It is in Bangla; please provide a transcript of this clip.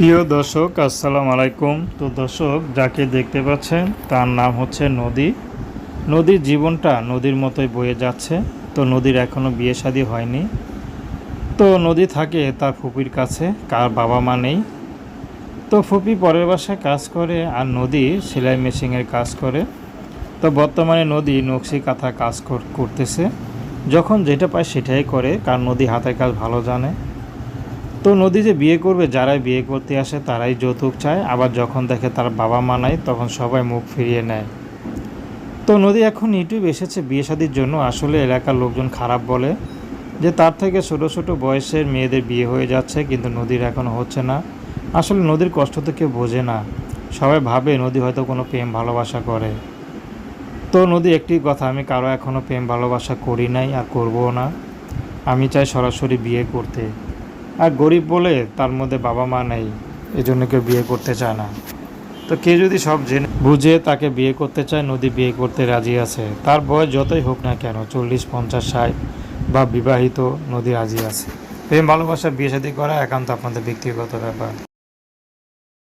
প্রিয় দর্শক, আসসালামু আলাইকুম। তো দর্শক, যাকে দেখতে পাচ্ছেন তার নাম হচ্ছে নদী। নদীর জীবনটা নদীর মতোই বয়ে যাচ্ছে। তো নদীর এখনও বিয়ে শাদী হয়নি। তো নদী থাকে তার ফুপির কাছে, কার বাবা মা নেই। তো ফুপি পরের বাসায় কাজ করে আর নদী সেলাই মেশিনের কাজ করে। তো বর্তমানে নদী নকশি কাঁথা কাজ করতেছে। যখন যেটা পায় সেটাই করে, কারণ নদী হাতের কাজ ভালো জানে। তো নদী যে বিয়ে করবে, যারাই বিয়ে করতে আসে তারাই যৌতুক চায়, আবার যখন দেখে তার বাবা মা নাই তখন সবাই মুখ ফিরিয়ে নেয়। তো নদী এখন ইউটিউব এসেছে বিয়ে শাদির জন্য। আসলে এলাকার লোকজন খারাপ বলে যে তার থেকে ছোট ছোট বয়সের মেয়েদের বিয়ে হয়ে যাচ্ছে, কিন্তু নদীর এখনও হচ্ছে না। আসলে নদীর কষ্ট তো কেউ বোঝে না। সবাই ভাবে নদী হয়তো কোনো প্রেম ভালোবাসা করে। তো নদী একটি কথা, আমি কারো এখনও প্রেম ভালোবাসা করি নাই আর করবও না। আমি চাই সরাসরি বিয়ে করতে। আর গরিব বলে তার মধ্যে বাবা মা নেই, এজন্য কেউ বিয়ে করতে চায় না। তো কেউ যদি সব জেনে বুঝে তাকে বিয়ে করতে চায়, নদী বিয়ে করতে রাজি আছে। তার বয়স যতই হোক না কেন, 40, 50, 60 বা বিবাহিত, নদী রাজি আছে। প্রেম ভালোবাসা বিয়ে শাদী করা একান্ত আপনাদের ব্যক্তিগত ব্যাপার।